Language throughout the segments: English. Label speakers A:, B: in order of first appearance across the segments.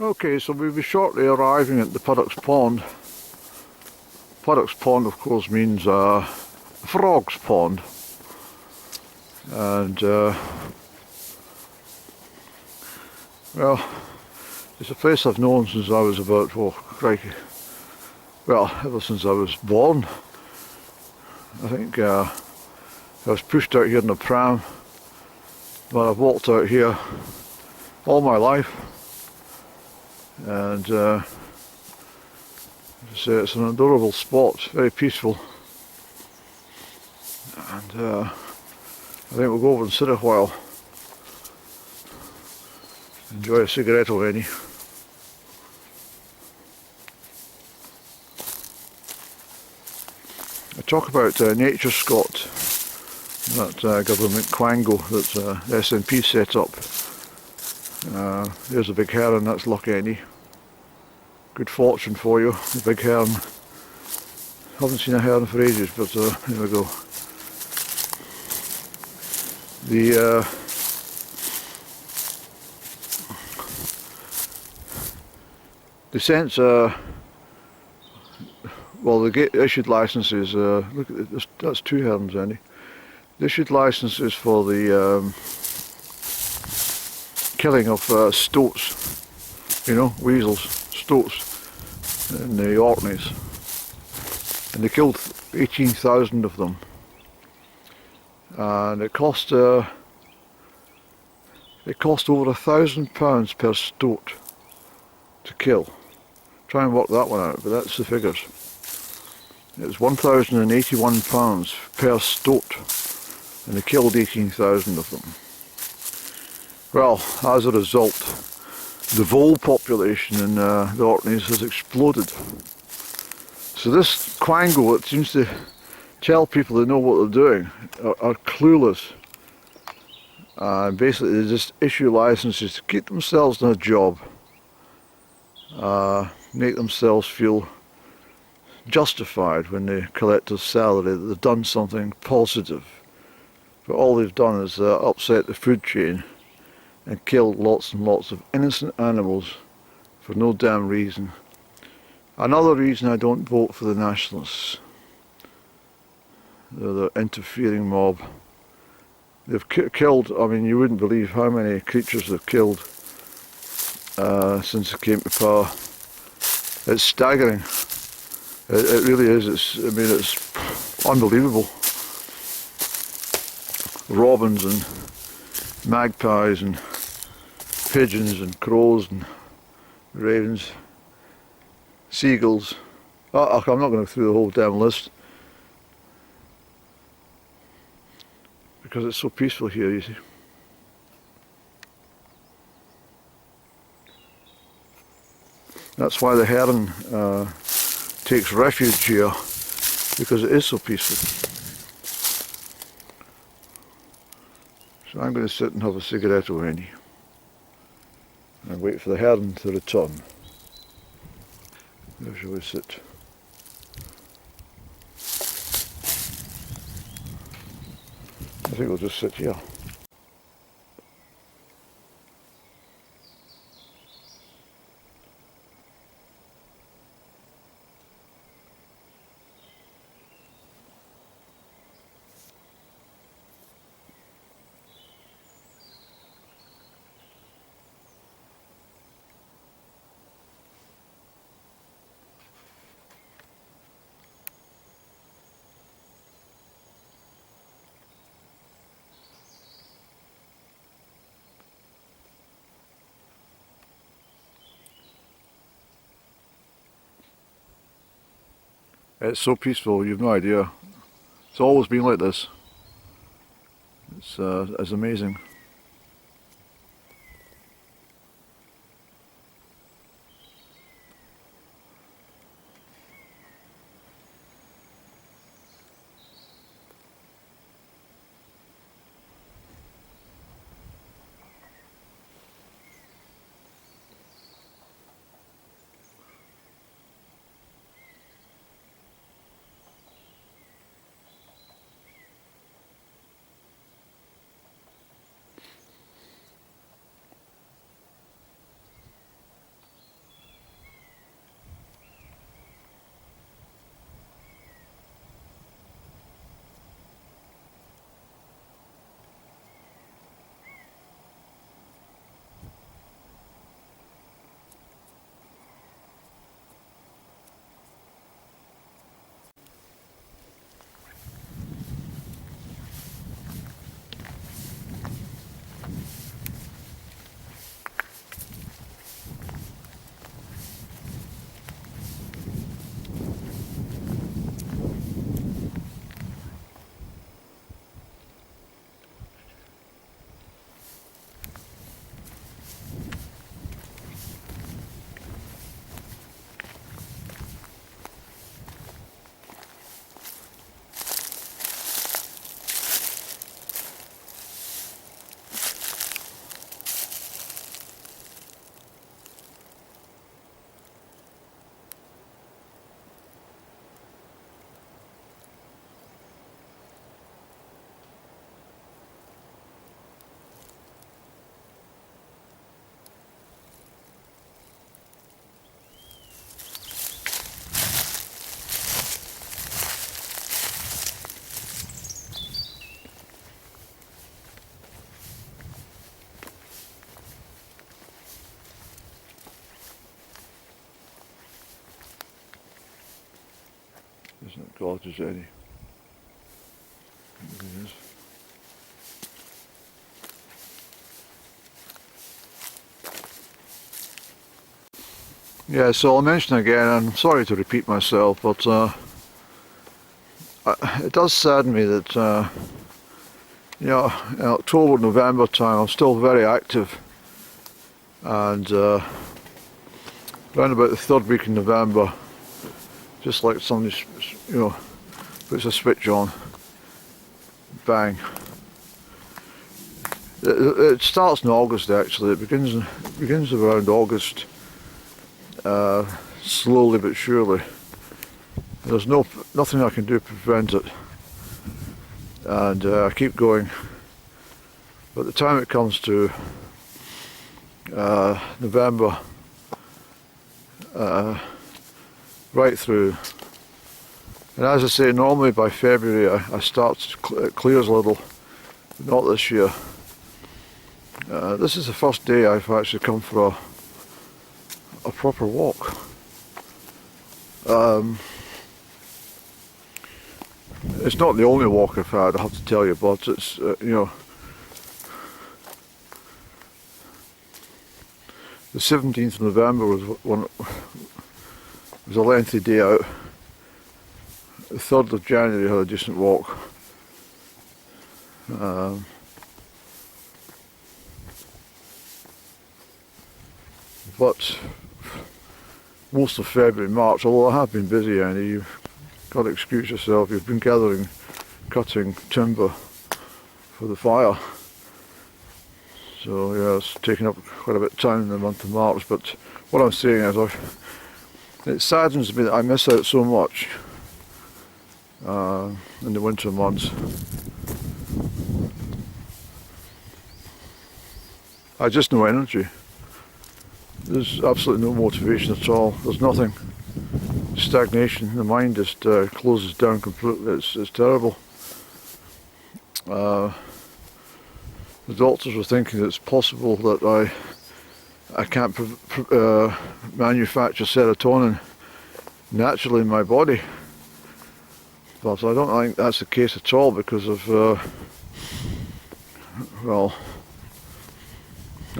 A: Okay, so we'll be shortly arriving at the Puddocks Pond. Puddocks Pond, of course, means frog's pond. And, well, it's a place I've known since I was about, oh, crikey, well, ever since I was born. I think I was pushed out here in a pram, but I've walked out here all my life. And it's an adorable spot, very peaceful. And I think we'll go over and sit a while, enjoy a cigarette or any. I talk about Nature Scott, that government quango that the SNP set up. There's a big heron, that's Laggan. Good fortune for you, the big heron. Haven't seen a heron for ages, but there we go. The sense, well, the issued licenses, look at this, that's two herons, Andy. The issued licenses for the killing of stoats, you know, weasels, stoats in the Orkneys, and they killed 18,000 of them, and it cost over £1,000 per stoat to kill. Try and work that one out, but that's the figures. It was £1,081 per stoat, and they killed 18,000 of them. Well, as a result, the vole population in the Orkneys has exploded. So this quango, it seems to tell people they know what they're doing, are clueless. Basically they just issue licenses to keep themselves in a job, make themselves feel justified when they collect a salary that they've done something positive. But all they've done is upset the food chain and killed lots and lots of innocent animals for no damn reason. Another reason I don't vote for the Nationalists. They're the interfering mob. They've killed, I mean, you wouldn't believe how many creatures they've killed since they came to power. It's staggering. It really is. It's unbelievable. Robins and magpies and pigeons and crows and ravens, seagulls. I'm not going to go through the whole damn list because it's so peaceful here, you see. That's why the heron takes refuge here, because it is so peaceful. So I'm going to sit and have a cigarette or any and wait for the heron to return. Where shall we sit? I think we'll just sit here. It's so peaceful, you've no idea. It's always been like this. It's amazing. Isn't it God, is any? It is. Yeah, so I'll mention again, I'm sorry to repeat myself, but it does sadden me that you know, in October, November time, I'm still very active, and around about the third week in November, just like somebody, you know, puts a switch on, bang. It starts in August actually. It begins around August, slowly but surely. There's nothing I can do to prevent it, and I keep going. By the time it comes to November, right through, and as I say, normally by February I start it clears a little, but not this year. This is the first day I've actually come for a proper walk. It's not the only walk I've had, I have to tell you, but it's you know, the 17th of November was a lengthy day out. The 3rd of January I had a decent walk. But most of February, March, although I have been busy, Andy, you've got to excuse yourself, you've been gathering, cutting timber for the fire. So yeah, it's taken up quite a bit of time in the month of March, but what I'm saying is it saddens me that I miss out so much in the winter months. I just no energy. There's absolutely no motivation at all. There's nothing. Stagnation. The mind just closes down completely. It's terrible. The doctors were thinking it's possible that I can't manufacture serotonin naturally in my body, but I don't think that's the case at all because of well,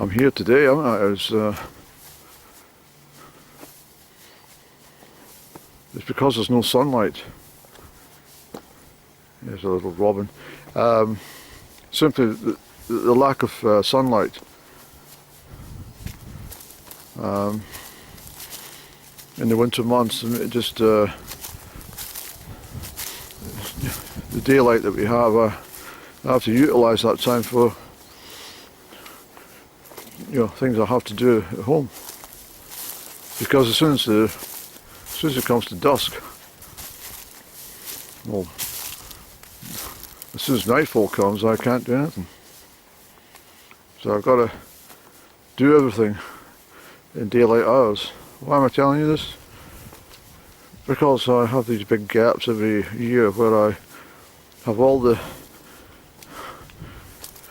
A: I'm here today, haven't I? It's because there's no sunlight. There's a little robin. Simply the lack of sunlight. In the winter months, it just the daylight that we have, I have to utilise that time for, you know, things I have to do at home. Because as soon as it comes to dusk, well, as soon as nightfall comes, I can't do anything. So I've got to do everything in daylight hours. Why am I telling you this? Because I have these big gaps every year where I have all the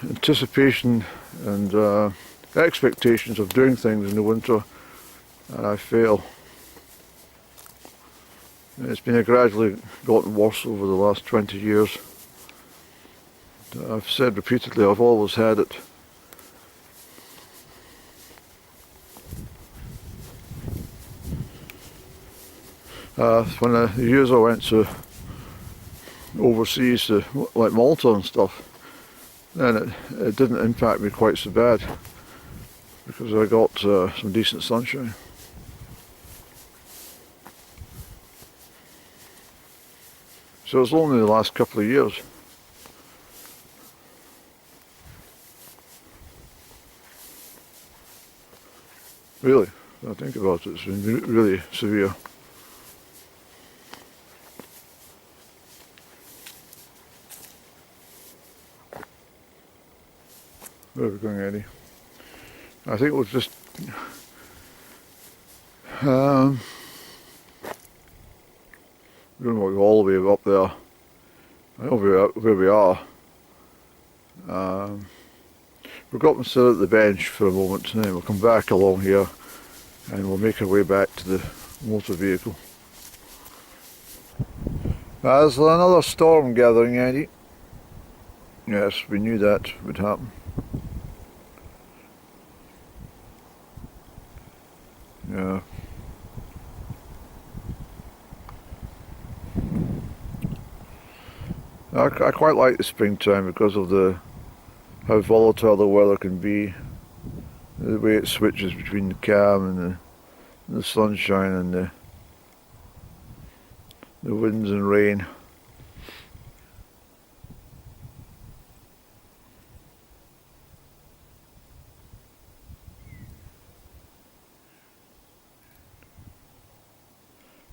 A: anticipation and expectations of doing things in the winter, and I fail. And it's been gradually gotten worse over the last 20 years. I've said repeatedly, I've always had it. When the years I went to overseas to like Malta and stuff, then it didn't impact me quite so bad because I got some decent sunshine. So it's only the last couple of years. Really, when I think about it, it's been really severe. Where are we going, Eddie? I think we'll just we don't want to go all the way up there. I know where we are. We'll go up and sit at the bench for a moment, and then we'll come back along here, and we'll make our way back to the motor vehicle. There's another storm gathering, Andy. Yes, we knew that would happen. Yeah. I quite like the springtime because of how volatile the weather can be, the way it switches between the calm and the sunshine and the winds and rain.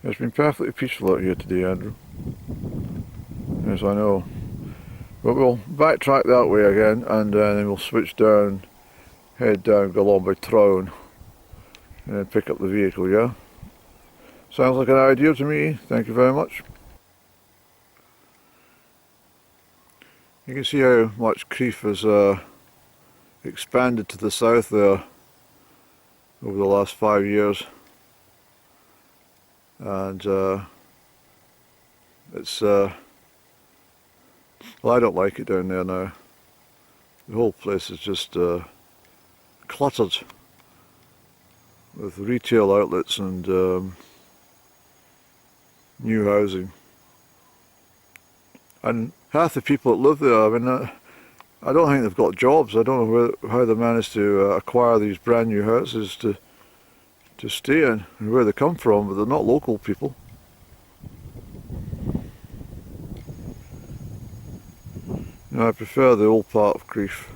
A: It's been perfectly peaceful out here today, Andrew. Yes, I know. But we'll backtrack that way again, and then we'll switch down, head down, go along by Trown, and then pick up the vehicle, yeah? Sounds like an idea to me. Thank you very much. You can see how much Crieff has expanded to the south there over the last 5 years. And it's well, I don't like it down there now. The whole place is just cluttered with retail outlets and new housing, and half the people that live there, I mean, I don't think they've got jobs. I don't know how they managed to acquire these brand new houses to stay in and where they come from, but they're not local people. You know, I prefer the old part of Crieff.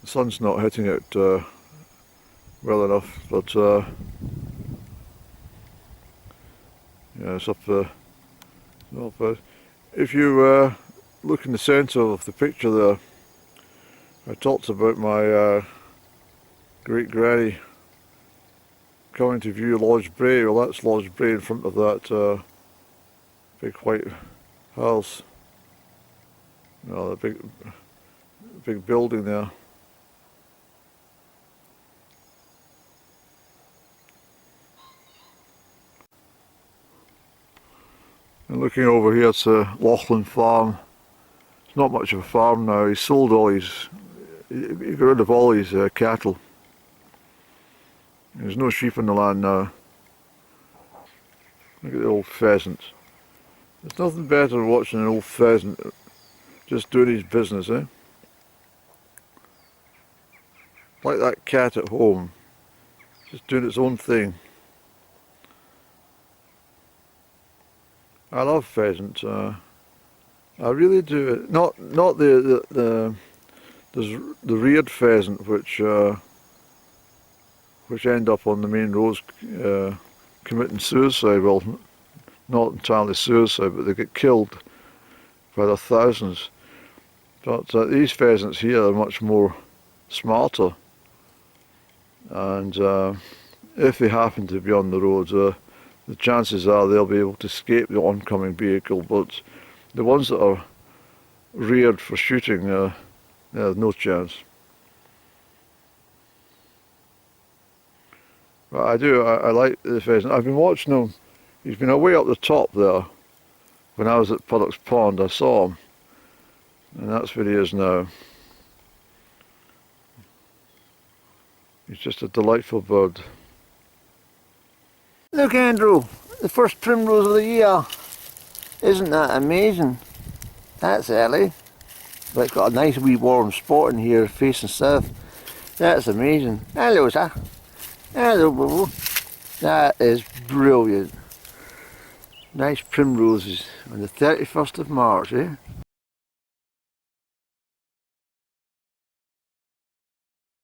A: The sun's not hitting it well enough, but yeah, it's up there. If you look in the centre of the picture there, I talked about my great granny coming to view Lodge Brae. Well, that's Lodge Brae in front of that big white house. Well, the big building there. And looking over here, it's a Laggan farm. It's not much of a farm now. He sold all his, he got rid of all his cattle. There's no sheep on the land now. Look at the old pheasants. There's nothing better than watching an old pheasant just doing his business, eh? Like that cat at home, just doing its own thing. I love pheasants. I really do. Not the reared pheasant, which end up on the main roads committing suicide. Well, not entirely suicide, but they get killed by the thousands. But these pheasants here are much more smarter, and if they happen to be on the road, the chances are they'll be able to escape the oncoming vehicle. But the ones that are reared for shooting, there's no chance. But I like the pheasant. I've been watching him. He's been away up the top there. When I was at Puddocks Pond, I saw him, and that's where he is now. He's just a delightful bird. Look, Andrew, the first primrose of the year. Isn't that amazing? That's early, but it's got a nice wee warm spot in here facing south. That's amazing. Hello, sir. Hello, boo. That is brilliant. Nice primroses on the 31st of March, eh?